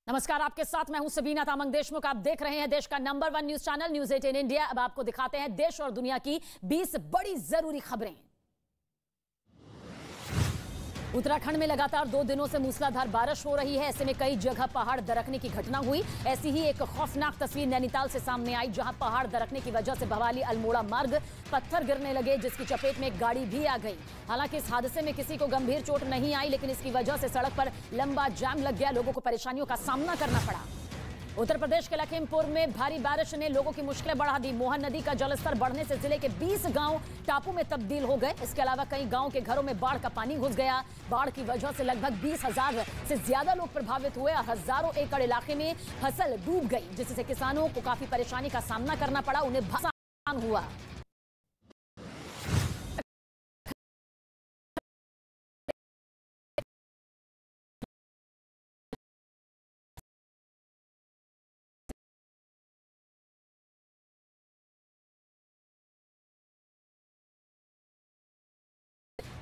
नमस्कार, आपके साथ मैं हूं सबीना तामंग देशमुख। आप देख रहे हैं देश का number 1 news channel news 18 India. अब आपको दिखाते हैं देश और दुनिया की 20 बड़ी जरूरी खबरें। उत्तराखंड में लगातार 2 दिनों से मूसलाधार बारिश हो रही है। ऐसे में कई जगह पहाड़ दरकने की घटना हुई। ऐसी ही एक खौफनाक तस्वीर नैनीताल से सामने आई, जहां पहाड़ दरकने की वजह से भवाली अल्मोड़ा मार्ग पत्थर गिरने लगे, जिसकी चपेट में एक गाड़ी भी आ गई। हालांकि इस हादसे में किसी को गंभीर चोट नहीं आई, लेकिन इसकी वजह से सड़क पर लंबा जाम लग गया। लोगों को परेशानियों का सामना करना पड़ा। उत्तर प्रदेश के लखीमपुर में भारी बारिश ने लोगों की मुश्किलें बढ़ा दी। मोहन नदी का जलस्तर बढ़ने से जिले के 20 गांव टापू में तब्दील हो गए। इसके अलावा कई गांव के घरों में बाढ़ का पानी घुस गया। बाढ़ की वजह से लगभग 20,000 से ज्यादा लोग प्रभावित हुए और हजारों एकड़ इलाके में फसल डूब गई, जिससे किसानों को काफी परेशानी का सामना करना पड़ा। उन्हें नुकसान हुआ।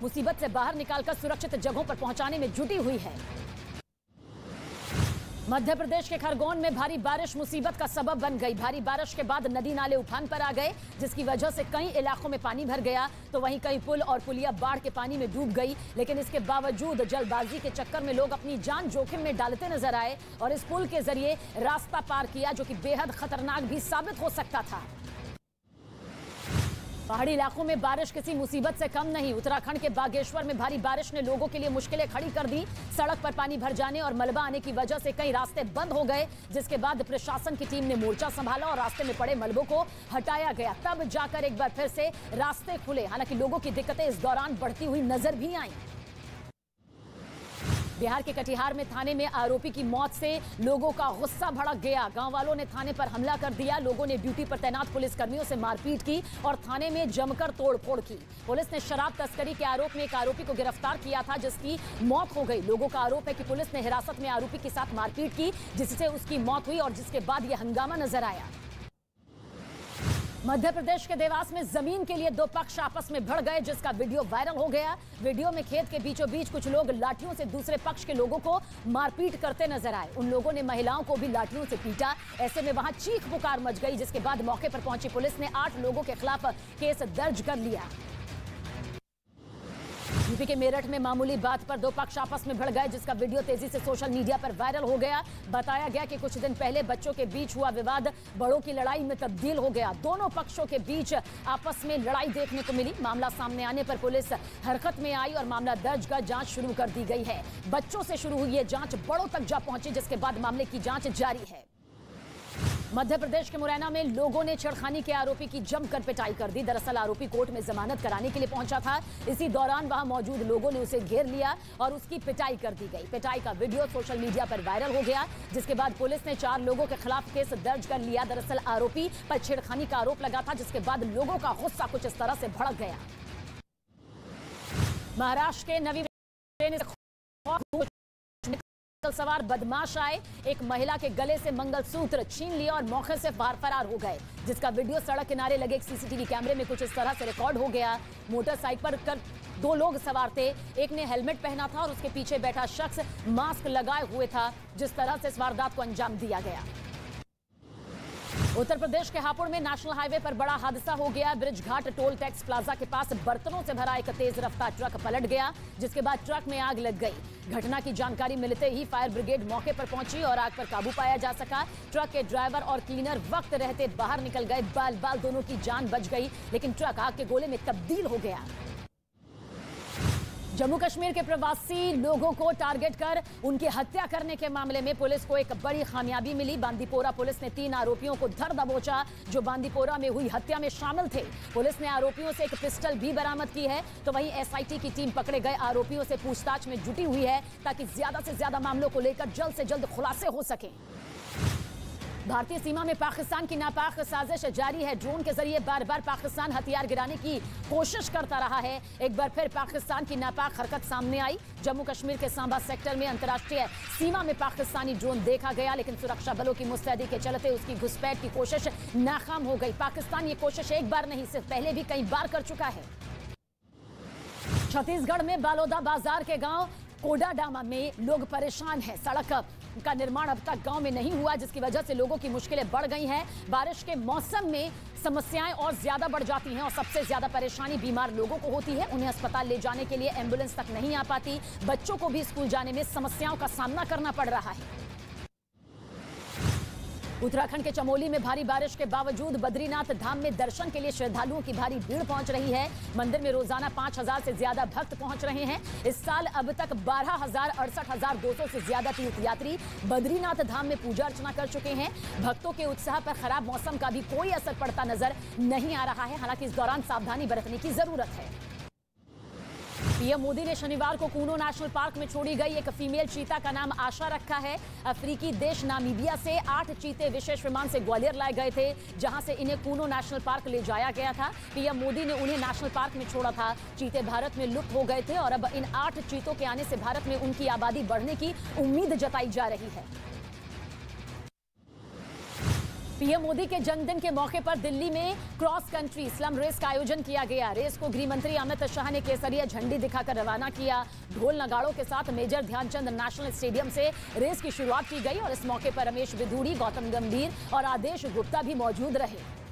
मुसीबत से बाहर निकालकर सुरक्षित जगहों पर पहुंचाने में जुटी हुई है। मध्य प्रदेश के खरगोन में भारी बारिश मुसीबत का सबब बन गई। भारी बारिश के बाद नदी नाले उफान पर आ गए, जिसकी वजह से कई इलाकों में पानी भर गया, तो वहीं कई पुल और पुलिया बाढ़ के पानी में डूब गई। लेकिन इसके बावजूद जल्दबाजी के चक्कर में लोग अपनी जान जोखिम में डालते नजर आए और इस पुल के जरिए रास्ता पार किया, जो कि बेहद खतरनाक भी साबित हो सकता था। पहाड़ी इलाकों में बारिश किसी मुसीबत से कम नहीं। उत्तराखंड के बागेश्वर में भारी बारिश ने लोगों के लिए मुश्किलें खड़ी कर दी। सड़क पर पानी भर जाने और मलबा आने की वजह से कई रास्ते बंद हो गए, जिसके बाद प्रशासन की टीम ने मोर्चा संभाला और रास्ते में पड़े मलबों को हटाया गया। तब जाकर एक बार फिर से रास्ते खुले। हालांकि लोगों की दिक्कतें इस दौरान बढ़ती हुई नजर भी आईं। बिहार के कटिहार में थाने में आरोपी की मौत से लोगों का गुस्सा भड़क गया। गांव वालों ने थाने पर हमला कर दिया। लोगों ने ड्यूटी पर तैनात पुलिसकर्मियों से मारपीट की और थाने में जमकर तोड़फोड़ की। पुलिस ने शराब तस्करी के आरोप में एक आरोपी को गिरफ्तार किया था, जिसकी मौत हो गई। लोगों का आरोप है कि पुलिस ने हिरासत में आरोपी के साथ मारपीट की, जिससे उसकी मौत हुई और जिसके बाद यह हंगामा नजर आया। मध्य प्रदेश के देवास में जमीन के लिए 2 पक्ष आपस में भिड़ गए, जिसका वीडियो वायरल हो गया। वीडियो में खेत के बीचों बीच कुछ लोग लाठियों से दूसरे पक्ष के लोगों को मारपीट करते नजर आए। उन लोगों ने महिलाओं को भी लाठियों से पीटा। ऐसे में वहां चीख पुकार मच गई, जिसके बाद मौके पर पहुंची पुलिस ने 8 लोगों के खिलाफ केस दर्ज कर लिया। यूपी के मेरठ में मामूली बात पर 2 पक्ष आपस में भिड़ गए, जिसका वीडियो तेजी से सोशल मीडिया पर वायरल हो गया। बताया गया कि कुछ दिन पहले बच्चों के बीच हुआ विवाद बड़ों की लड़ाई में तब्दील हो गया। दोनों पक्षों के बीच आपस में लड़ाई देखने को मिली। मामला सामने आने पर पुलिस हरकत में आई और मामला दर्ज कर जांच शुरू कर दी गई है। बच्चों से शुरू हुई ये जांच बड़ों तक जा पहुंची, जिसके बाद मामले की जांच जारी है। मध्य प्रदेश के मुरैना में लोगों ने छेड़खानी के आरोपी की जमकर पिटाई कर दी। दरअसल आरोपी कोर्ट में जमानत कराने के लिए पहुंचा था। इसी दौरान वहां मौजूद लोगों ने उसे घेर लिया और उसकी पिटाई कर दी गई। पिटाई का वीडियो सोशल मीडिया पर वायरल हो गया, जिसके बाद पुलिस ने 4 लोगों के खिलाफ केस दर्ज कर लिया। दरअसल आरोपी पर छेड़खानी का आरोप लगा था, जिसके बाद लोगों का गुस्सा कुछ इस तरह से भड़क गया। महाराष्ट्र के नवी सवार बदमाश आए, एक महिला के गले से मंगलसूत्र छीन लिया और मौके से फरार हो गए, जिसका वीडियो सड़क किनारे लगे एक सीसीटीवी कैमरे में कुछ इस तरह से रिकॉर्ड हो गया। मोटरसाइकिल पर 2 लोग सवार थे। एक ने हेलमेट पहना था और उसके पीछे बैठा शख्स मास्क लगाए हुए था। जिस तरह से इस वारदात को अंजाम दिया गया। उत्तर प्रदेश के हापुड़ में नेशनल हाईवे पर बड़ा हादसा हो गया। ब्रिज घाट टोल टैक्स प्लाजा के पास बर्तनों से भरा एक तेज रफ्तार ट्रक पलट गया, जिसके बाद ट्रक में आग लग गई। घटना की जानकारी मिलते ही फायर ब्रिगेड मौके पर पहुंची और आग पर काबू पाया जा सका। ट्रक के ड्राइवर और क्लीनर वक्त रहते बाहर निकल गए। बाल दोनों की जान बच गई, लेकिन ट्रक आग के गोले में तब्दील हो गया। जम्मू कश्मीर के प्रवासी लोगों को टारगेट कर उनकी हत्या करने के मामले में पुलिस को एक बड़ी कामयाबी मिली। बांदीपोरा पुलिस ने 3 आरोपियों को धर दबोचा, जो बांदीपोरा में हुई हत्या में शामिल थे। पुलिस ने आरोपियों से एक पिस्टल भी बरामद की है, तो वहीं एसआईटी की टीम पकड़े गए आरोपियों से पूछताछ में जुटी हुई है, ताकि ज्यादा से ज्यादा मामलों को लेकर जल्द से जल्द खुलासे हो सके। भारतीय सीमा में पाकिस्तान की नापाक साजिश जारी है। ड्रोन के जरिए बार बार पाकिस्तान हथियार गिराने की कोशिश करता रहा है। एक बार फिर पाकिस्तान की नापाक हरकत सामने आई। जम्मू कश्मीर के सांबा सेक्टर में अंतर्राष्ट्रीय सीमा में पाकिस्तानी ड्रोन देखा गया, लेकिन सुरक्षा बलों की मुस्तैदी के चलते उसकी घुसपैठ की कोशिश नाकाम हो गई। पाकिस्तान ये कोशिश एक बार नहीं, सिर्फ पहले भी कई बार कर चुका है। छत्तीसगढ़ में बालोदा बाजार के गांव कोडाडामा में लोग परेशान हैं। सड़क का निर्माण अब तक गांव में नहीं हुआ, जिसकी वजह से लोगों की मुश्किलें बढ़ गई हैं। बारिश के मौसम में समस्याएं और ज्यादा बढ़ जाती हैं और सबसे ज्यादा परेशानी बीमार लोगों को होती है। उन्हें अस्पताल ले जाने के लिए एम्बुलेंस तक नहीं आ पाती। बच्चों को भी स्कूल जाने में समस्याओं का सामना करना पड़ रहा है। उत्तराखंड के चमोली में भारी बारिश के बावजूद बद्रीनाथ धाम में दर्शन के लिए श्रद्धालुओं की भारी भीड़ पहुंच रही है। मंदिर में रोजाना 5000 से ज्यादा भक्त पहुंच रहे हैं। इस साल अब तक 12,68,200 से ज्यादा तीर्थयात्री बद्रीनाथ धाम में पूजा अर्चना कर चुके हैं। भक्तों के उत्साह पर खराब मौसम का भी कोई असर पड़ता नजर नहीं आ रहा है। हालांकि इस दौरान सावधानी बरतने की जरूरत है। पीएम मोदी ने शनिवार को कूनो नेशनल पार्क में छोड़ी गई एक फीमेल चीता का नाम आशा रखा है। अफ्रीकी देश नामीबिया से 8 चीते विशेष विमान से ग्वालियर लाए गए थे, जहां से इन्हें कूनो नेशनल पार्क ले जाया गया था। पीएम मोदी ने उन्हें नेशनल पार्क में छोड़ा था। चीते भारत में लुप्त हो गए थे और अब इन 8 चीतों के आने से भारत में उनकी आबादी बढ़ने की उम्मीद जताई जा रही है। पीएम मोदी के जन्मदिन के मौके पर दिल्ली में क्रॉस कंट्री स्लम रेस का आयोजन किया गया। रेस को गृह मंत्री अमित शाह ने केसरिया झंडी दिखाकर रवाना किया। ढोल नगाड़ों के साथ मेजर ध्यानचंद नेशनल स्टेडियम से रेस की शुरुआत की गई और इस मौके पर रमेश बिधूड़ी, गौतम गंभीर और आदेश गुप्ता भी मौजूद रहे।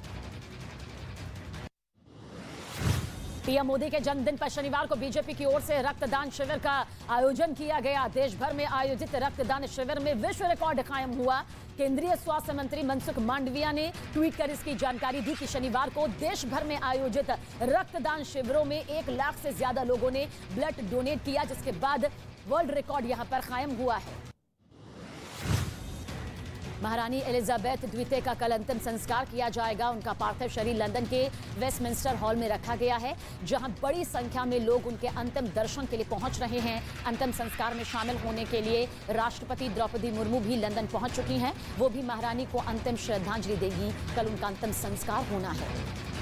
पीएम मोदी के जन्मदिन पर शनिवार को बीजेपी की ओर से रक्तदान शिविर का आयोजन किया गया। देश भर में आयोजित रक्तदान शिविर में विश्व रिकॉर्ड कायम हुआ। केंद्रीय स्वास्थ्य मंत्री मनसुख मांडविया ने ट्वीट कर इसकी जानकारी दी कि शनिवार को देश भर में आयोजित रक्तदान शिविरों में 1 लाख से ज्यादा लोगों ने ब्लड डोनेट किया, जिसके बाद वर्ल्ड रिकॉर्ड यहां पर कायम हुआ है। महारानी एलिजाबेथ द्वितीय का कल अंतिम संस्कार किया जाएगा। उनका पार्थिव शरीर लंदन के वेस्टमिंस्टर हॉल में रखा गया है, जहां बड़ी संख्या में लोग उनके अंतिम दर्शन के लिए पहुंच रहे हैं। अंतिम संस्कार में शामिल होने के लिए राष्ट्रपति द्रौपदी मुर्मू भी लंदन पहुंच चुकी हैं। वो भी महारानी को अंतिम श्रद्धांजलि देगी। कल उनका अंतिम संस्कार होना है।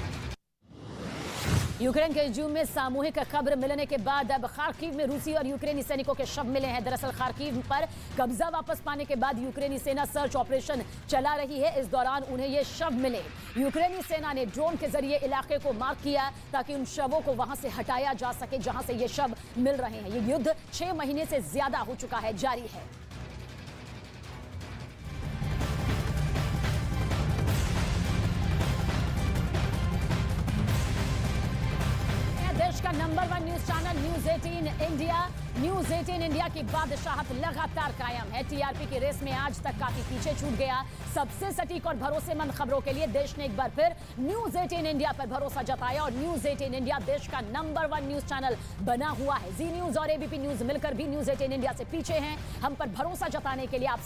यूक्रेन के इज्यूम में सामूहिक खबर मिलने के बाद अब खार्किव में रूसी और यूक्रेनी सैनिकों के शव मिले हैं। दरअसल खार्किव पर कब्जा वापस पाने के बाद यूक्रेनी सेना सर्च ऑपरेशन चला रही है। इस दौरान उन्हें ये शव मिले। यूक्रेनी सेना ने ड्रोन के जरिए इलाके को मार्क किया ताकि उन शवों को वहां से हटाया जा सके जहां से ये शव मिल रहे हैं। ये युद्ध 6 महीने से ज्यादा हो चुका है, जारी है। देश का number 1 news channel news 18 India. News 18 India की बादशाहत लगातार कायम है। टीआरपी की रेस में आज तक काफी पीछे छूट गया। सबसे सटीक और भरोसेमंद खबरों के लिए देश ने एक बार फिर न्यूज 18 इंडिया पर भरोसा जताया और न्यूज 18 इंडिया देश का नंबर 1 न्यूज चैनल बना हुआ है। जी न्यूज और एबीपी न्यूज मिलकर भी न्यूज 18 इंडिया से पीछे हैं। हम पर भरोसा जताने के लिए आप